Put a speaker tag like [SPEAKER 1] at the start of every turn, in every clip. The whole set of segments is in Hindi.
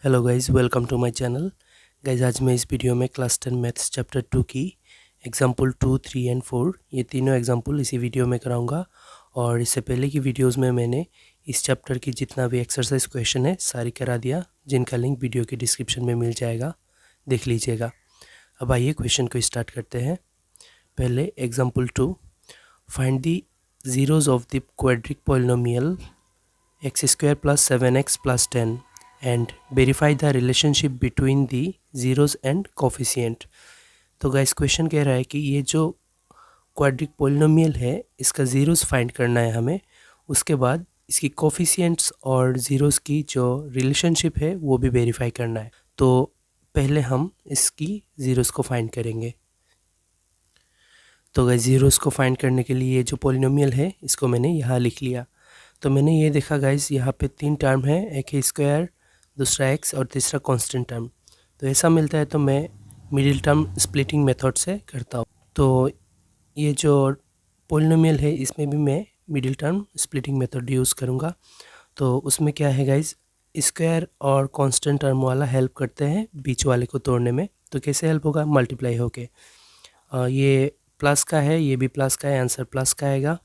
[SPEAKER 1] Hello guys, welcome to my channel. Guys, आज मैं इस वीडियो में क्लास 10 मैथ्स चैप्टर 2 की एग्जांपल 2, 3 एंड 4 ये तीनों एग्जांपल इसी वीडियो में कराऊंगा। और इससे पहले की वीडियोस में मैंने इस चैप्टर की जितना भी एक्सरसाइज क्वेश्चन है सारी करा दिया, जिनका लिंक वीडियो के डिस्क्रिप्शन में मिल जाएगा, देख लीजिएगा। अब आइए क्वेश्चन को स्टार्ट करते हैं। पहले example 2, find the zeros of the quadric polynomial x² + 7x + 10 and verify the relationship between the zeros and coefficient। तो गाइस क्वेश्चन कह रहा है कि ये जो क्वाड्रिक पोलिनोमियल है इसका ज़ीरोज़ फाइंड करना है हमें, उसके बाद इसकी कोफिशिएंट्स और ज़ीरोज़ की जो रिलेशनशिप है वो भी वेरीफाई करना है। तो पहले हम इसकी ज़ीरोज़ को फाइंड करेंगे। तो गाइस ज़ीरोज़ को फाइंड करने के लिए ये जो पोलिनोमियल है इसको मैंने यहाँ लिख लिया। तो मैंने ये देखा गाइस, यहाँ पे 3 टर्म है, एक है स्क्वायर, दूसरा एक्स और तीसरा कांस्टेंट टर्म। तो ऐसा मिलता है तो मैं मिडिल टर्म स्प्लिटिंग मेथड से करता हूँ। तो ये जो पोलिनोमियल है इसमें भी मैं middle term splitting method use करूँगा। तो उसमें क्या है गाइस, स्क्वायर और कांस्टेंट टर्म वाला हेल्प करते हैं बीच वाले को तोड़ने में। तो कैसे हेल्प होगा, मल्टीप्लाई होके ये प्लस का है, ये भी प्लस का है, आंसर प्लस का आएगा।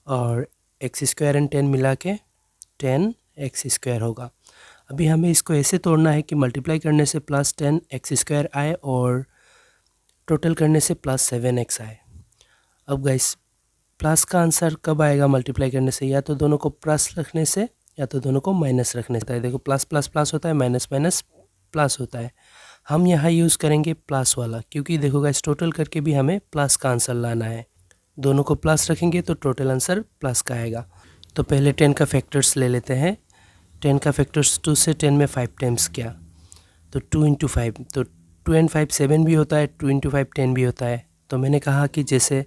[SPEAKER 1] और x² एंड 10 मिला के 10x² होगा। अभी हमें इसको ऐसे तोड़ना है कि मल्टीप्लाई करने से +10x² आए और टोटल करने से +7x आए। अब गाइस प्लस का आंसर कब आएगा मल्टीप्लाई करने से, या तो दोनों को प्लस रखने से या तो दोनों को माइनस रखने से। देखो प्लस प्लस प्लस होता है, माइनस माइनस प्लस होता है। हम यहाँ यूज़ करेंगे प्लस वाला, क्योंकि देखो गाइस टोटल करके भी हमें प्लस का आंसर लाना है। दोनों को प्लस रखेंगे तो टोटल आंसर प्लस का आएगा। तो पहले 10 का फैक्टर्स ले लेते हैं। 10 का फैक्टर्स 2 से 10 में 5 टाइम्स किया तो 2 × 5, तो 2 and 5 7 भी होता है, 2 × 5 10 भी होता है। तो मैंने कहा कि जैसे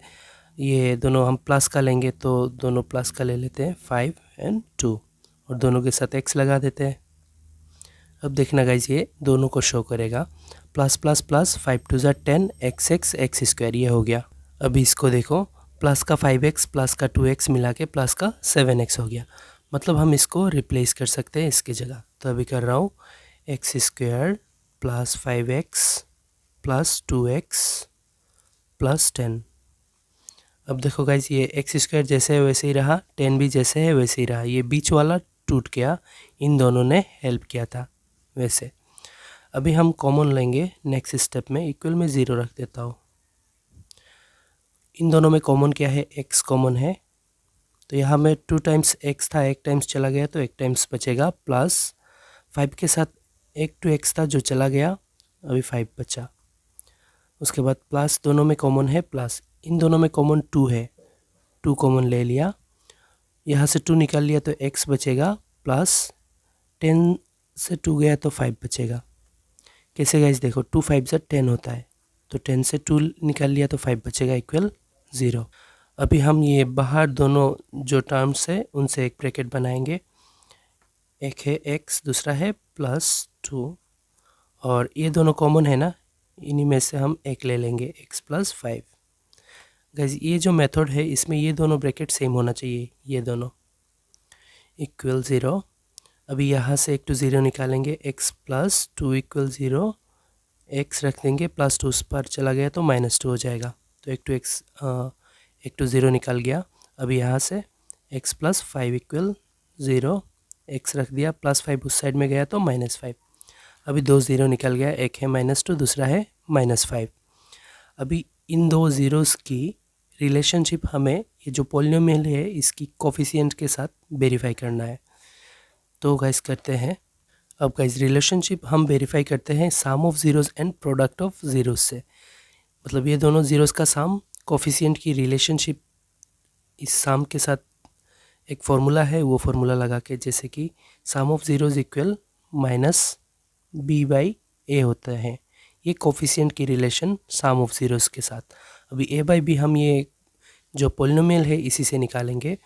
[SPEAKER 1] ये दोनों हम प्लस का लेंगे तो दोनों प्लस का ले लेते हैं, 5 and 2, और दोनों के साथ x लगा देते हैं। अब देखना गाइस, ये दोनों को शो करेगा, प्लस प्लस प्लस 5 × 2 = 10, x² ये हो गया। अभी इसको देखो, प्लस का 5x प्लस का 2x मिला के प्लस का 7x हो गया। मतलब हम इसको रिप्लेस कर सकते हैं इसकी जगह। तो अभी कर रहा हूँ x² + 5x + 2x + 10। अब देखो गाइस, ये x² जैसे है वैसे ही रहा, 10 भी जैसे है वैसे ही रहा, ये बीच वाला टूट गया, इन दोनों ने हेल्प किया था वैसे। अभी हम कॉमन लेंगे नेक्स्ट स्टेप में, इक्वल में 0 रख देता हूँ। इन दोनों में कॉमन क्या है, x कॉमन है, तो यहाँ में 2 टाइम्स x था, 1 टाइम्स चला गया तो 1 टाइम्स बचेगा, प्लस 5 के साथ एक 2x था जो चला गया, अभी 5 बचा। उसके बाद प्लस दोनों में कॉमन है, प्लस इन दोनों में कॉमन 2 है, 2 कॉमन ले लिया, यहाँ से 2 निकाल लिया तो x बचेगा, प्लस 10 से 2 गया तो 5 बचेगा। कैसे गाइस, देखो 2 5 से 10 होता है, तो 10 से 2 निकाल लिया तो 5 बचेगा, इक्वल 0। अभी हम ये बाहर दोनों जो टर्म्स है उनसे एक ब्रैकेट बनाएंगे, एक है x, दूसरा है +2, और ये दोनों कॉमन है ना, इन्हीं में से हम एक ले लेंगे, x + 5। गाइस ये जो मेथड है इसमें ये दोनों ब्रैकेट सेम होना चाहिए, ये दोनों इक्वल 0। अभी यहाँ से 1 to 0 निकालेंगे, x + 2 = 0, x रख देंगे, +2 उस पर चला गया तो -2 हो जाएगा, तो 1 to 0 निकल गया। अभी यहाँ से x + 5 = 0, x रख दिया, +5 उस साइड में गया तो -5। अभी 2 0 निकल गया, एक है -2, दूसरा है -5। अभी इन दो ज़ीरोज़ की रिलेशनशिप हमें ये जो पॉलिनोमियल है इसकी कोफिशिएंट के साथ वेरीफाई करना है। तो गाइस करते हैं। अब गाइस रिलेशनशिप हम वेरीफाई करते हैं sum of zeros and product of zeros से। मतलब ये दोनों ज़ीरोज़ का सम, कोफिशिएंट की रिलेशनशिप, इस सम के साथ एक फार्मूला है, वो फार्मूला लगा के, जैसे कि सम ऑफ ज़ीरोज़ इक्वल -b/a होता है। ये कोफिशिएंट की रिलेशन सम ऑफ ज़ीरोज़ के साथ। अभी a/b हम ये जो पॉलिनोमियल है इसी से निकालेंगे।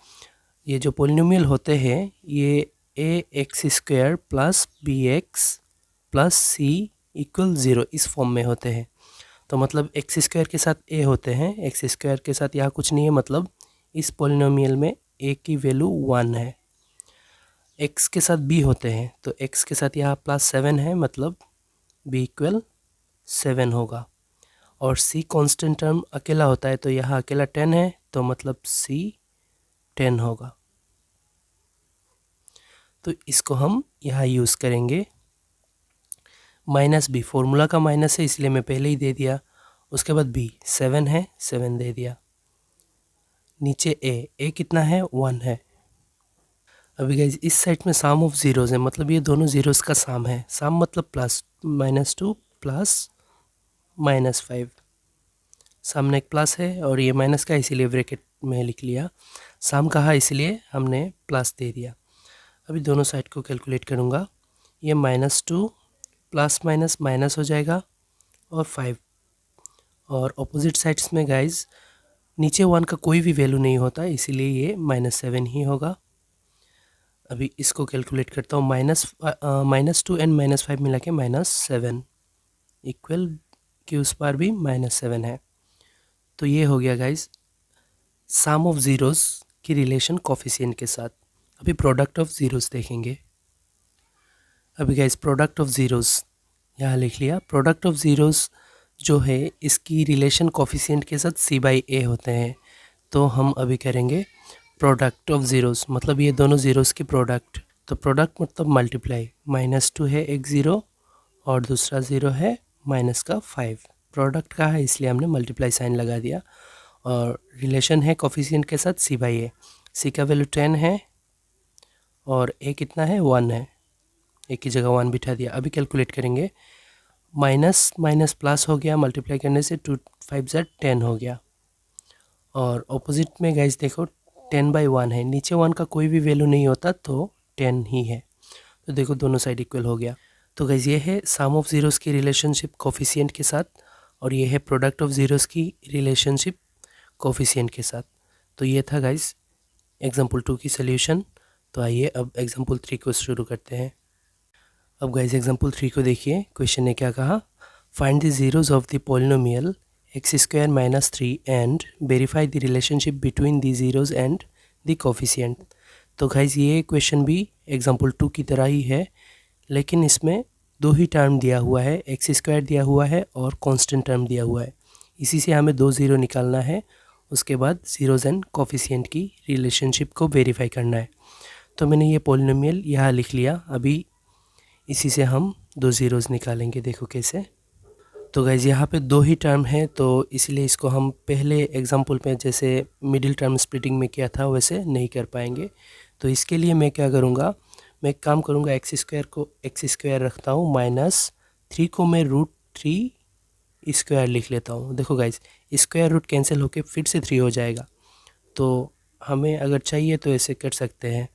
[SPEAKER 1] ये जो पॉलिनोमियल होते हैं ये ax² + bx + c = 0 इस फॉर्म में होते हैं। तो मतलब x² के साथ a होते हैं, x² के साथ यहाँ कुछ नहीं है, मतलब इस पॉलिनोमियल में a की वैल्यू 1 है। x के साथ b होते हैं, तो x के साथ यहाँ +7 है, मतलब b इक्वल 7 होगा। और c कांस्टेंट टर्म अकेला होता है, तो यहाँ अकेला 10 है, तो मतलब c 10 होगा। तो इसको हम यहाँ यूज़ करेंगे। माइनस b, फॉर्मूला का माइनस है इसलिए मैं पहले ही दे दिया। उसके बाद b 7 है, 7 दे दिया। नीचे a कितना है, 1 है। अभी गाइज इस साइड में सम ऑफ ज़ीरोज़ है, मतलब ये दोनों ज़ीरोज़ का सम है। सम मतलब प्लस, -2 प्लस -5। सामने एक प्लस है और ये माइनस का, इसीलिए ब्रैकेट में लिख लिया। सम कहा इसलिए हमने प्लस दे दिया। अभी दोनों साइड को कैलकुलेट करूँगा। ये -2 प्लस माइनस माइनस हो जाएगा और 5। और अपोजिट साइड्स में गाइज नीचे 1 का कोई भी वैल्यू नहीं होता, इसीलिए ये -7 ही होगा। अभी इसको कैलकुलेट करता हूँ। -2 एंड -5 मिला के -7 इक्वल कि उस पर भी -7 है। तो ये हो गया गाइज सम ऑफ ज़ीरोज़ की रिलेशन कोफिशिएंट के साथ। अभी प्रोडक्ट ऑफ ज़ीरोज़ देखेंगे। अभी गाइज प्रोडक्ट ऑफ ज़ीरोज़ यहाँ लिख लिया। प्रोडक्ट ऑफ ज़ीरोज़ जो है इसकी रिलेशन कोफिशिएंट के साथ c/a होते हैं। तो हम अभी करेंगे प्रोडक्ट ऑफ ज़ीरोज़, मतलब ये दोनों ज़ीरोज़ की प्रोडक्ट। तो प्रोडक्ट मतलब मल्टीप्लाई, -2 है एक ज़ीरो और दूसरा ज़ीरो है -5। प्रोडक्ट का है इसलिए हमने मल्टीप्लाई साइन लगा दिया। और रिलेशन है कोफिशिएंट के साथ c/a। c का वैल्यू 10 है और a कितना है, 1 है। a की जगह 1 बिठा दिया। अभी कैलकुलेट करेंगे। माइनस माइनस प्लस हो गया, मल्टीप्लाई करने से 2 5 ज़ा 10 हो गया। और ऑपोजिट में गाइज देखो 10/1 है, नीचे 1 का कोई भी वैल्यू नहीं होता तो 10 ही है। तो देखो दोनों साइड इक्वल हो गया। तो गाइज ये है सम ऑफ ज़ीरोज़ की रिलेशनशिप कोफिशिएंट के साथ, और ये है प्रोडक्ट ऑफ ज़ीरोज़ की रिलेशनशिप कोफिशिएंट के साथ। तो ये था गाइज एग्जाम्पल 2 की सोल्यूशन। तो आइए अब एग्जाम्पल 3 को शुरू करते हैं। अब गाइज एग्जाम्पल 3 को देखिए। क्वेश्चन ने क्या कहा, find the zeros of the polynomial x² - 3 and verify the relationship between the zeros and the coefficient. तो गाइज ये क्वेश्चन भी एग्जाम्पल 2 की तरह ही है, लेकिन इसमें दो ही टर्म दिया हुआ है, x² दिया हुआ है और कांस्टेंट टर्म दिया हुआ है। इसी से हमें 2 ज़ीरो निकालना है, उसके बाद ज़ीरोज़ एंड कोफिशिएंट की रिलेशनशिप को वेरीफाई करना है। तो मैंने ये पॉलिनोमियल यहाँ लिख लिया। अभी इसी से हम 2 ज़ीरोज़ निकालेंगे, देखो कैसे। तो गाइज यहाँ पे 2 ही टर्म है, तो इसलिए इसको हम पहले एग्जाम्पल में जैसे मिडिल टर्म स्प्लिटिंग में किया था वैसे नहीं कर पाएंगे। तो इसके लिए मैं क्या करूँगा, मैं एक काम करूँगा, x² को x² रखता हूँ, -3 को मैं √3² लिख लेता हूँ। देखो गाइज स्क्वायर रूट कैंसिल होके फिर से 3 हो जाएगा। तो हमें अगर चाहिए तो ऐसे कर सकते हैं।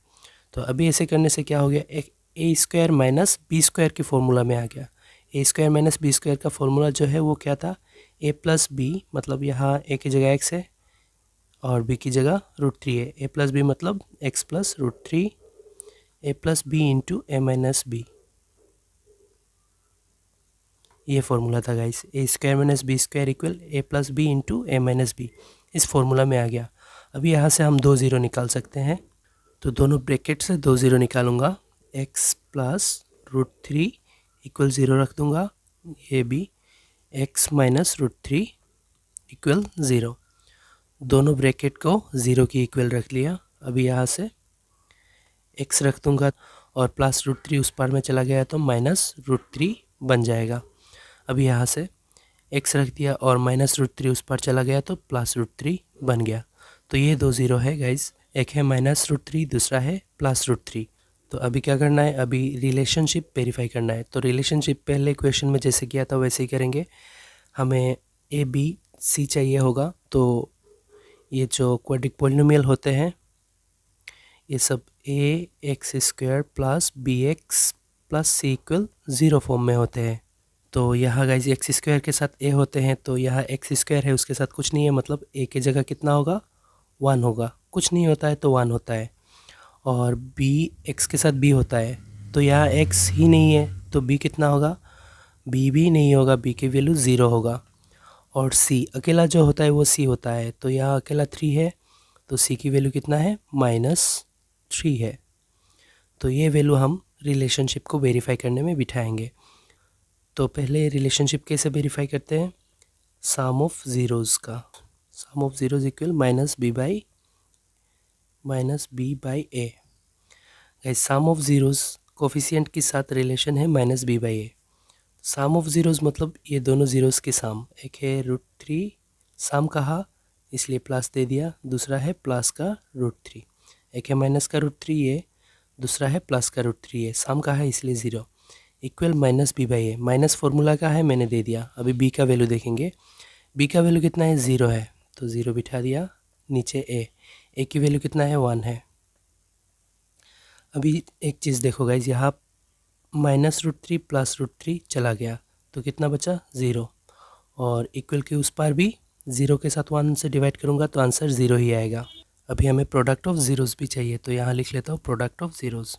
[SPEAKER 1] तो अभी ऐसे करने से क्या हो गया, एक a² - b² की फॉर्मूला में आ गया। a² - b² का फॉर्मूला जो है वो क्या था, a + b, मतलब यहाँ a की जगह x है और b की जगह √3 है। a + b मतलब x + √3, a + b into a - b। ये फॉर्मूला था guys, a² - b² equal a + b into a - b। इस फॉर्मूला में आ गया। अभी यहाँ से हम 2 ज़ीरो निकाल सकते हैं। तो दोनों ब्रैकेट से 2 ज़ीरो निकालूंगा। x + √3 इक्वल 0 रख दूंगा, ये भी x - √3 इक्वल 0। दोनों ब्रैकेट को 0 की इक्वल रख लिया। अभी यहाँ से x रख दूंगा और +√3 उस पार में चला गया तो -√3 बन जाएगा। अभी यहाँ से x रख दिया और -√3 उस पार चला गया तो +√3 बन गया। तो ये 2 ज़ीरो है गाइज, एक है -√3, दूसरा है +√3। तो अभी क्या करना है, अभी रिलेशनशिप वेरीफाई करना है। तो रिलेशनशिप पहले क्वेश्चन में जैसे किया था वैसे ही करेंगे। हमें a b c चाहिए होगा। तो ये जो क्वाड्रिक पॉलिनोमियल होते हैं ये सब ax² + bx + c equal 0 form में होते हैं। तो यहाँ गाइज x² के साथ a होते हैं, तो यहाँ x² है उसके साथ कुछ नहीं है, मतलब a की जगह कितना होगा, 1 होगा। कुछ नहीं होता है तो 1 होता है। और b x के साथ b होता है, तो यहाँ x ही नहीं है तो b कितना होगा, b भी नहीं होगा, b की वैल्यू 0 होगा। और c अकेला जो होता है वो c होता है, तो यहाँ अकेला 3 है तो c की वैल्यू कितना है, -3 है। तो ये वैल्यू हम रिलेशनशिप को वेरीफाई करने में बिठाएंगे। तो पहले रिलेशनशिप कैसे वेरीफाई करते हैं, सम ऑफ ज़ीरोज़ का, sum of zeros equal minus B by A. Guys sum of zeros coefficient के साथ रिलेशन है minus B by A. Sum of zeros मतलब ये दोनों ज़ीरोज़ के सम, एक है √3 सम कहा इसलिए प्लस दे दिया, दूसरा है प्लस का √3, एक है माइनस का √3 ये, दूसरा है प्लस का √3 ये, सम का है इसलिए 0 equal minus B by a. Minus formula का है मैंने दे दिया। अभी बी का वैल्यू देखेंगे, बी का वैल्यू कितना है 0 है तो 0 बिठा दिया, नीचे ए की वैल्यू कितना है 1 है। अभी एक चीज़ देखो गाइज, यहाँ -√3 प्लस √3 चला गया तो कितना बचा 0, और इक्वल के उस पार भी 0 के साथ 1 से डिवाइड करूँगा तो आंसर 0 ही आएगा। अभी हमें प्रोडक्ट ऑफ ज़ीरोज़ भी चाहिए तो यहाँ लिख लेता हूँ प्रोडक्ट ऑफ ज़ीरोज़।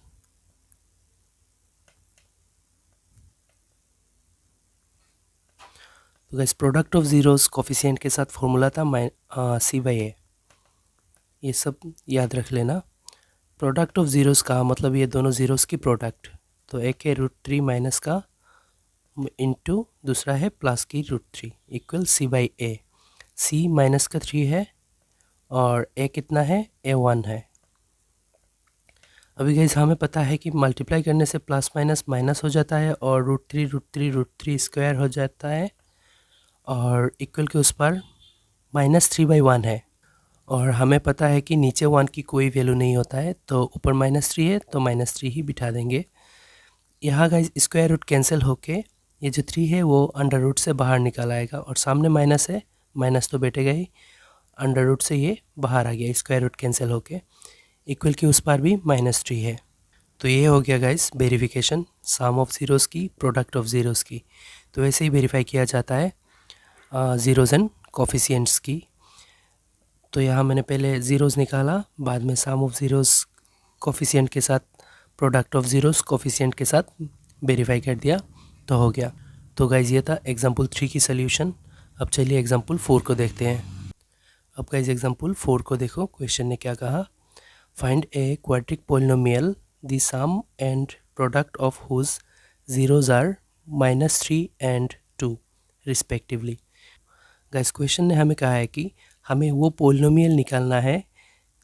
[SPEAKER 1] तो guys product of zeros coefficient के साथ फॉर्मूला था सी बाई ए, ये सब याद रख लेना। प्रोडक्ट ऑफ ज़ीरोज़ का मतलब ये दोनों ज़ीरोज़ की प्रोडक्ट, तो एक है √3 माइनस का इंटू दूसरा है प्लस की √3 equal c by a. C minus का 3 है और ए कितना है ए 1 है। अभी गाइस हमें पता है कि मल्टीप्लाई करने से प्लस माइनस माइनस हो जाता है और √3 स्क्वायर हो जाता है, और इक्वल के उस पर -3/1 है, और हमें पता है कि नीचे 1 की कोई वैल्यू नहीं होता है तो ऊपर -3 है तो -3 ही बिठा देंगे। यहाँ गाइस स्क्वायर रूट कैंसिल होके ये जो 3 है वो अंडर रूट से बाहर निकल आएगा, और सामने माइनस है, माइनस तो बैठेगा ही, अंडर रूट से ये बाहर आ गया स्क्वायर रूट कैंसिल होके, इक्वल के उस पर भी -3 है। तो ये हो गया guys verification sum of zeros की, प्रोडक्ट ऑफ ज़ीरोज़ की। तो ऐसे ही वेरीफाई किया जाता है ज़ीरोज़ एंड कोफिशिएंट्स की। तो यहाँ मैंने पहले ज़ीरोज़ निकाला, बाद में सम ऑफ ज़ीरोज़ कोफिशिएंट के साथ, प्रोडक्ट ऑफ ज़ीरोज़ कोफिशिएंट के साथ वेरीफाई कर दिया तो हो गया। तो गाइज ये था एग्जाम्पल 3 की सॉल्यूशन। अब चलिए एग्जाम्पल 4 को देखते हैं। अब गाइज एग्जाम्पल 4 को देखो, क्वेश्चन ने क्या कहा, find a quadratic polynomial the sum and product of whose zeros are -3 and 2 respectively. Guys question ने हमें कहा है कि हमें वो पोलिनोमियल निकालना है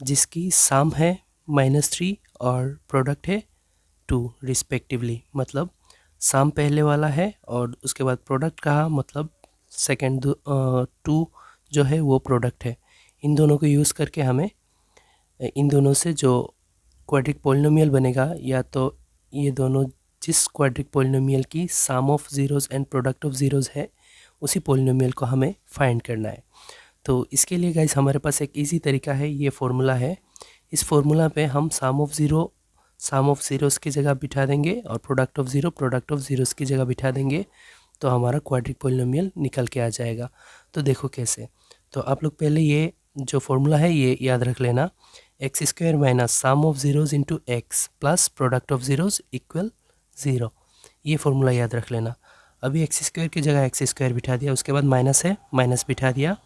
[SPEAKER 1] जिसकी सम है -3 और प्रोडक्ट है 2 रिस्पेक्टिवली। मतलब सम पहले वाला है और उसके बाद प्रोडक्ट कहा, मतलब सेकेंड 2 जो है वो प्रोडक्ट है। इन दोनों को यूज़ करके हमें इन दोनों से जो क्वाड्रिक पोलिनोमियल बनेगा, या तो ये दोनों जिस क्वाड्रिक पोलिनोमियल की sum of zeros and product of zeros है उसी पोलिनोमियल को हमें फाइंड करना है। तो इसके लिए गाइस हमारे पास एक इजी तरीका है, ये फार्मूला है। इस फार्मूला पे हम सम ऑफ ज़ीरोज़ की जगह बिठा देंगे और प्रोडक्ट ऑफ ज़ीरोज़ की जगह बिठा देंगे, तो हमारा क्वाड्रिक पोलिनोमियल निकल के आ जाएगा। तो देखो कैसे, तो आप लोग पहले ये जो फार्मूला है ये याद रख लेना, x² minus sum of zeros into x plus product of zeros equal 0, ये फार्मूला याद रख लेना। अभी x² की जगह x² बिठा दिया, उसके बाद माइनस है माइनस बिठा दिया,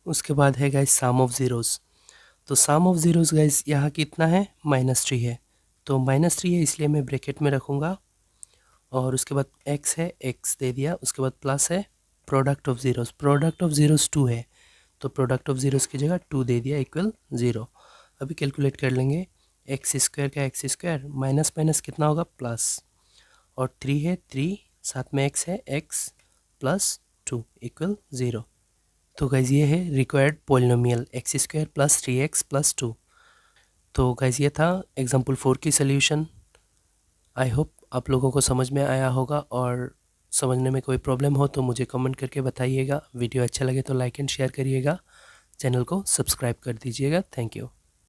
[SPEAKER 1] उसके बाद है गाइस सम ऑफ ज़ीरोज़। तो सम ऑफ ज़ीरोज़ गाइस यहाँ कितना है -3 है, तो -3 है इसलिए मैं ब्रैकेट में रखूँगा, और उसके बाद x है x दे दिया, उसके बाद प्लस है प्रोडक्ट ऑफ ज़ीरोज़ 2 है तो प्रोडक्ट ऑफ ज़ीरोज़ की जगह 2 दे दिया इक्वल 0। अभी कैलकुलेट कर लेंगे, x² का x² माइनस माइनस कितना होगा प्लस, और 3 है 3 साथ में x है x प्लस 2 इक्वल 0। तो गाइज ये है required polynomial x² plus 3x plus 2। तो गाइज ये था एग्जाम्पल 4 की सॉल्यूशन। आई होप आप लोगों को समझ में आया होगा, और समझने में कोई प्रॉब्लम हो तो मुझे कमेंट करके बताइएगा। वीडियो अच्छा लगे तो लाइक एंड शेयर करिएगा, चैनल को सब्सक्राइब कर दीजिएगा। Thank you.